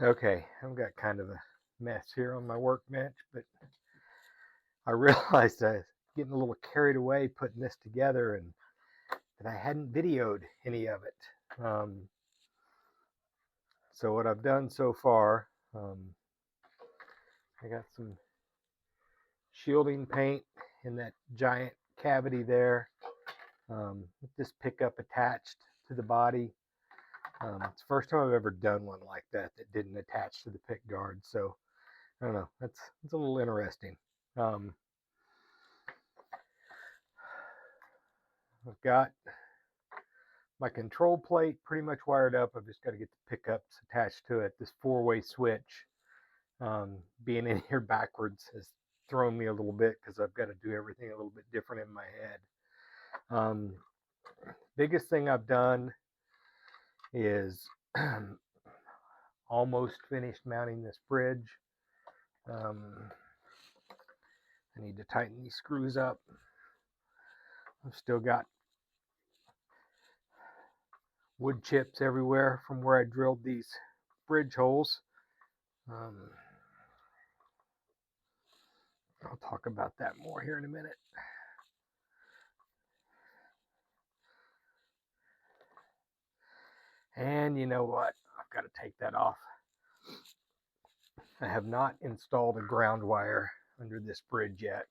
Okay, I've got kind of a mess here on my workbench, but I realized I was getting a little carried away putting this together and that I hadn't videoed any of it. So what I've done so far, I got some shielding paint in that giant cavity there, with this pickup attached to the body. It's the first time I've ever done one like that that didn't attach to the pick guard. So I don't know. It's a little interesting. Um, I've got my control plate pretty much wired up. I've just got to get the pickups attached to it. This four-way switch, being in here backwards, has thrown me a little bit because I've got to do everything a little bit different in my head. Biggest thing I've done is almost finished mounting this bridge. I need to tighten these screws up. I've still got wood chips everywhere from where I drilled these bridge holes. I'll talk about that more here in a minute. And you know what? I've got to take that off. I have not installed a ground wire under this bridge yet.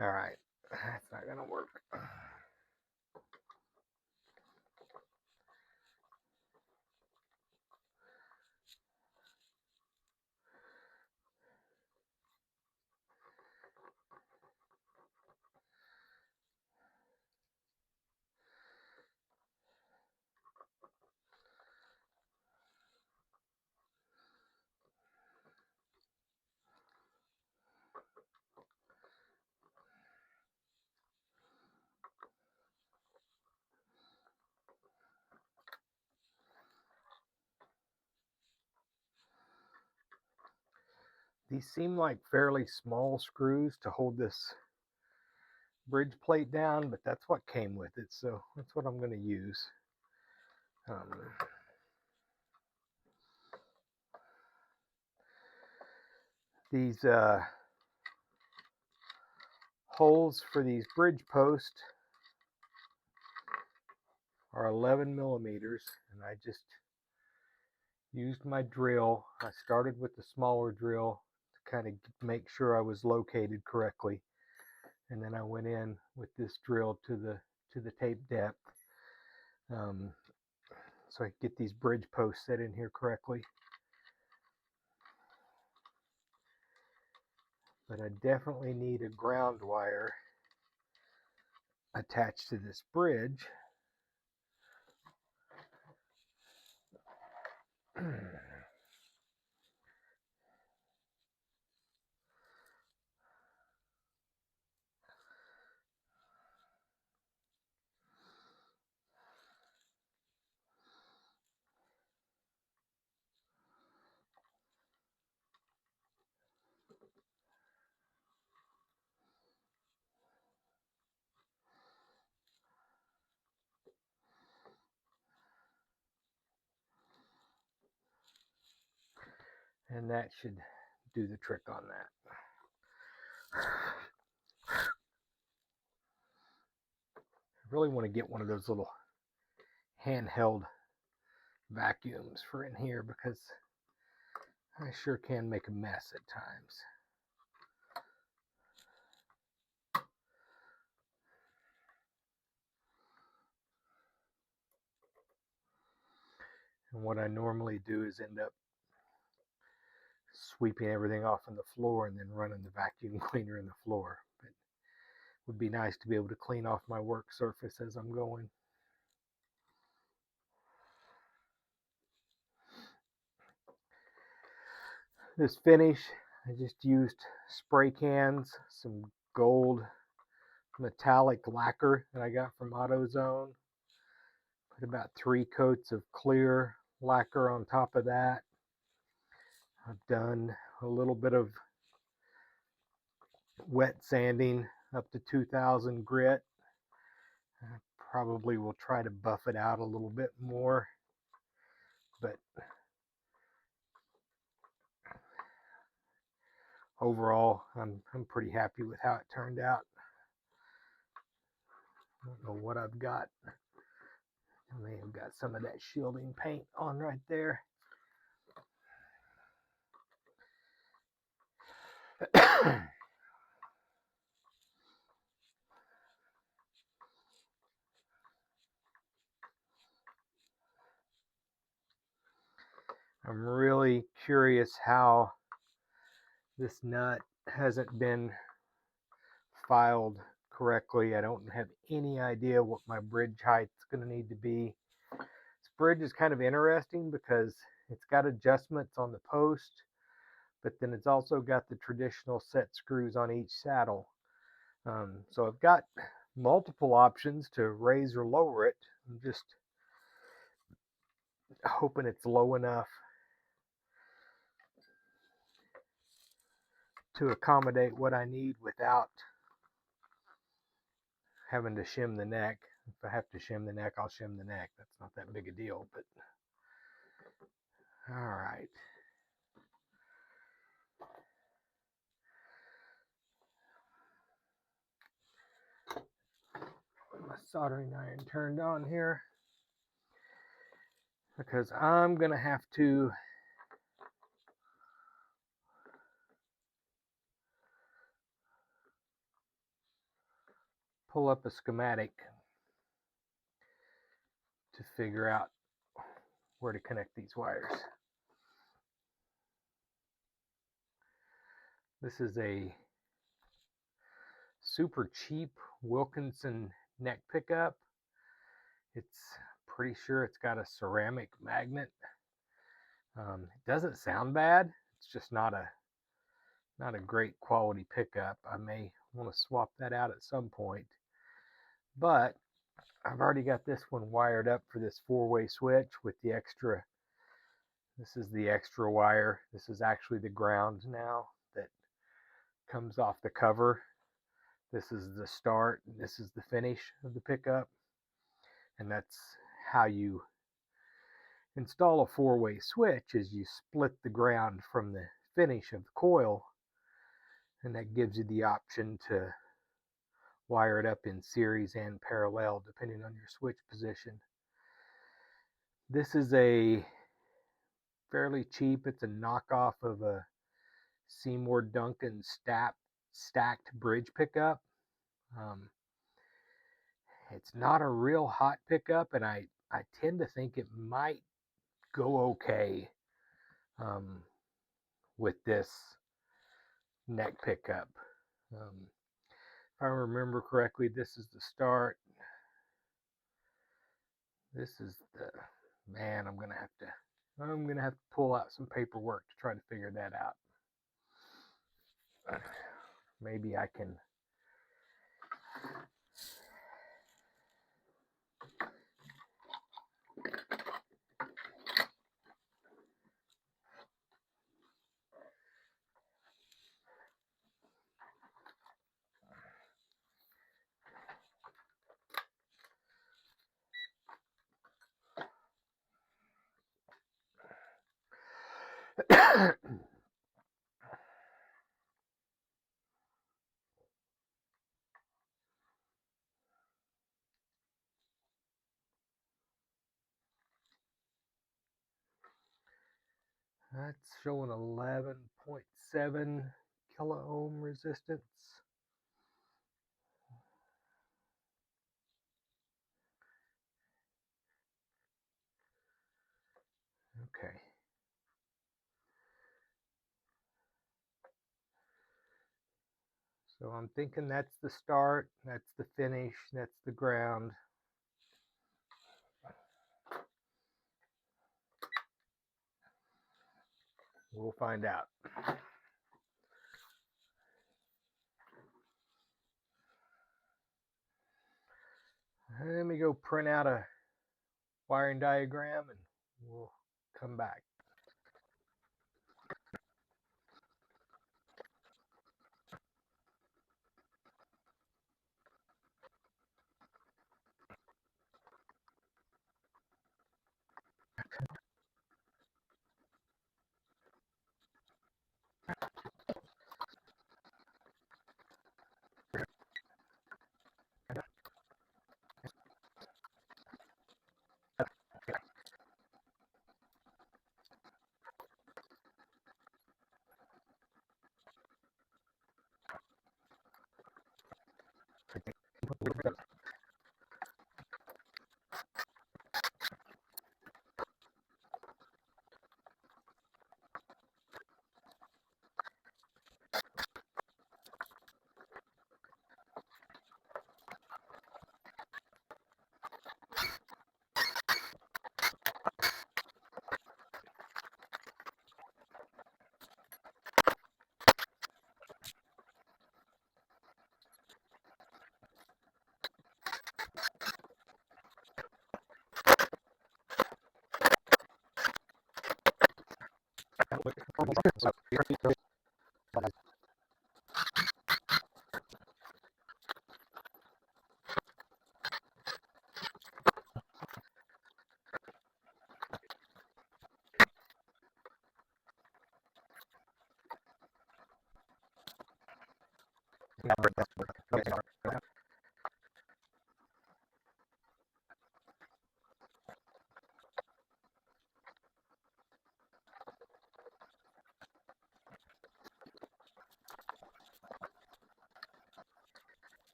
All right, that's not going to work. These seem like fairly small screws to hold this bridge plate down, but that's what came with it, so that's what I'm going to use. These holes for these bridge posts are 11 millimeters, and I just used my drill. I started with the smaller drill to kind of make sure I was located correctly, and then I went in with this drill to the tape depth, so I could get these bridge posts set in here correctly. But I definitely need a ground wire attached to this bridge. And that should do the trick on that. I really want to get one of those little handheld vacuums for in here because I sure can make a mess at times. And what I normally do is end up sweeping everything off on the floor and then running the vacuum cleaner in the floor. But it would be nice to be able to clean off my work surface as I'm going. This finish, I just used spray cans, some gold metallic lacquer that I got from AutoZone. Put about 3 coats of clear lacquer on top of that. I've done a little bit of wet sanding up to 2000 grit. I probably will try to buff it out a little bit more, but overall I'm pretty happy with how it turned out. I don't know what I've got. I may have got some of that shielding paint on right there. I'm really curious how this nut hasn't been filed correctly. I don't have any idea what my bridge height is going to need to be. This bridge is kind of interesting because it's got adjustments on the post, but then it's also got the traditional set screws on each saddle. So I've got multiple options to raise or lower it. I'm just hoping it's low enough to accommodate what I need without having to shim the neck. If I have to shim the neck, I'll shim the neck. That's not that big a deal, but all right. My soldering iron turned on here because I'm gonna have to pull up a schematic to figure out where to connect these wires. This is a super cheap Wilkinson neck pickup. It's pretty sure it's got a ceramic magnet. It doesn't sound bad. It's just not a great quality pickup. I may want to swap that out at some point, but I've already got this one wired up for this 4-way switch with the extra. This is the extra wire. This is actually the ground now that comes off the cover. This is the start. This is the finish of the pickup. And that's how you install a 4-way switch, is you split the ground from the finish of the coil, and that gives you the option to wire it up in series and parallel depending on your switch position. This is a fairly cheap, it's a knockoff of a Seymour Duncan stacked bridge pickup. It's not a real hot pickup, and I tend to think it might go okay with this neck pickup. If I remember correctly, this is the start. This is the, man, I'm gonna have to pull out some paperwork to try to figure that out. Maybe I can that's showing 11.7 kilo ohm resistance. Okay. So I'm thinking that's the start, that's the finish, that's the ground. We'll find out. Let me go print out a wiring diagram and we'll come back.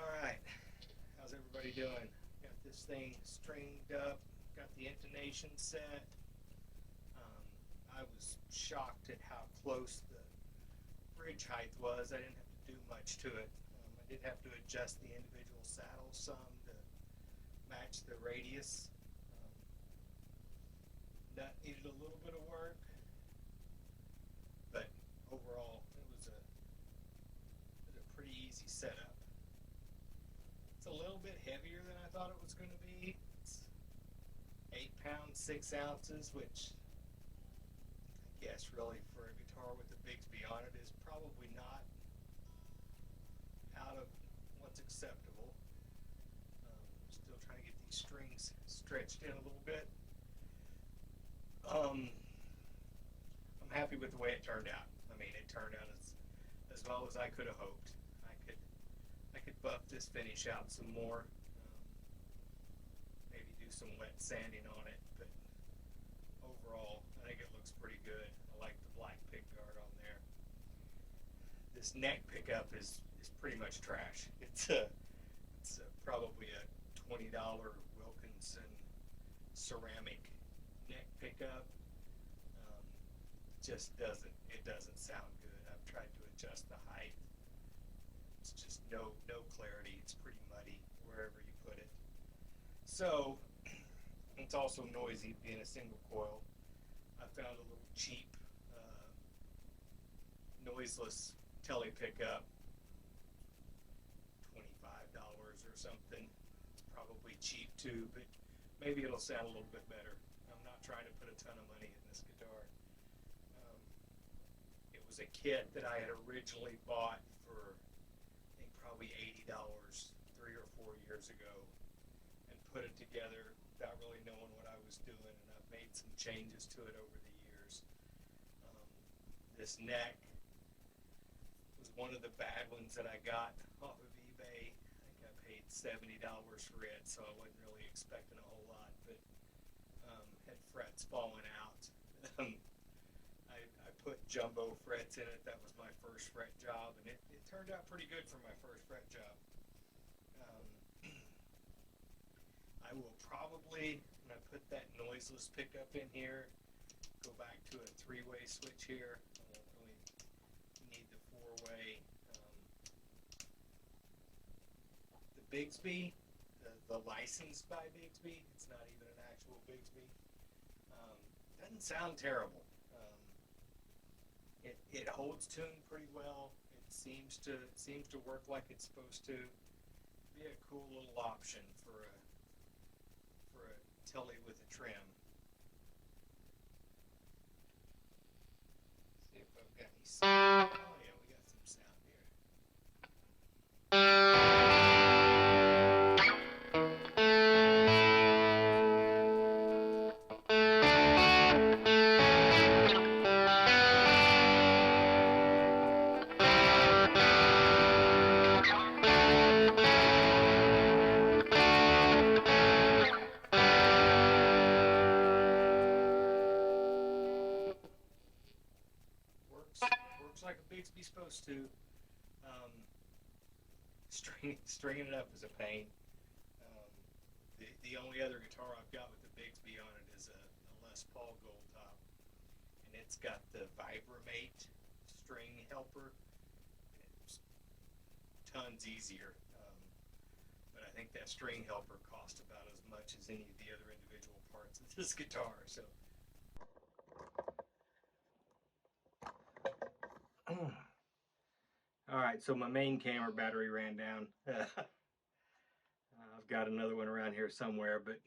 Alright, how's everybody doing? Got this thing stringed up, got the intonation set. I was shocked at how close the bridge height was. I didn't have to do much to it. I did have to adjust the individual saddles some to match the radius. Nut needed a little bit of work, but overall it was a pretty easy setup. It's a little bit heavier than I thought it was going to be. It's 8 pounds 6 ounces, which I guess really for a guitar with a Bigsby on it is probably not out of what's acceptable. Still trying to get these strings stretched in a little bit. I'm happy with the way it turned out. I mean, it turned out as well as I could have hoped. I could buff this finish out some more, maybe do some wet sanding on it, but overall I think it looks pretty good. I like the black pickguard on there. This neck pickup is pretty much trash. It's probably a $20 Wilkinson ceramic neck pickup. It doesn't sound good. I've tried to adjust the height. It's just no clarity. It's pretty muddy wherever you put it. So it's also noisy being a single coil. I found a little cheap noiseless tele pickup, $25 or something. It's probably cheap too, but maybe it'll sound a little bit better. I'm not trying to put a ton of money in this guitar. It was a kit that I had originally bought for I think probably $80 3 or 4 years ago, and put it together without really knowing what I was doing, and I've made some changes to it over the years. This neck was one of the bad ones that I got off of eBay. I think I paid $70 for it, so I wasn't really expecting a whole lot, but had frets falling out. I put jumbo frets in it. That was my first fret job, and it turned out pretty good for my first fret job. I will probably, when I put that noiseless pickup in here, go back to a 3-way switch here. I won't really need the 4-way. The Bigsby, the licensed by Bigsby, it's not even an actual Bigsby, doesn't sound terrible. It holds tune pretty well. It seems to work like it's supposed to. Be a cool little option for a Tele with a trim. See if I've got any sound. Oh yeah, we got some sound here. Works like a Bigsby's supposed to. Stringing it up is a pain. The only other guitar I've got with the Bigsby on it is a Les Paul Gold Top. and it's got the Vibramate string helper. It's tons easier. But I think that string helper cost about as much as any of the other individual parts of this guitar. So all right, so my main camera battery ran down. I've got another one around here somewhere, but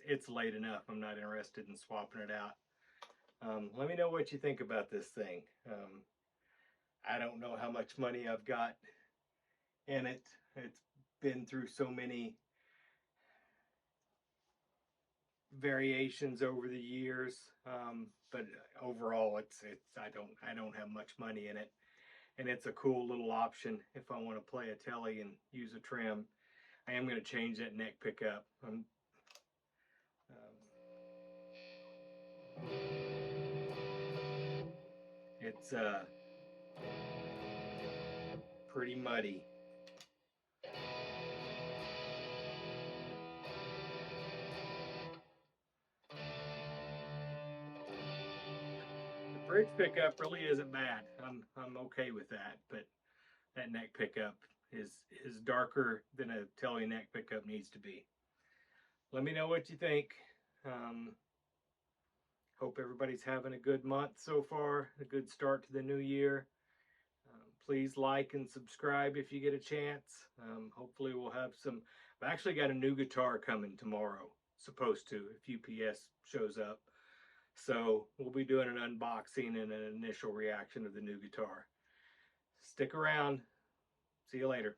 it's late enough. I'm not interested in swapping it out. Let me know what you think about this thing. I don't know how much money I've got in it. It's been through so many variations over the years, but overall, I don't have much money in it, and it's a cool little option if I want to play a Tele and use a trim. I am going to change that neck pickup. It's pretty muddy. The bridge pickup really isn't bad. I'm okay with that, but that neck pickup is darker than a Tele neck pickup needs to be. Let me know what you think. Hope everybody's having a good month so far, a good start to the new year. Please like and subscribe if you get a chance. Hopefully we'll have some. I've actually got a new guitar coming tomorrow, supposed to, if UPS shows up. So we'll be doing an unboxing and an initial reaction of the new guitar. Stick around. See you later.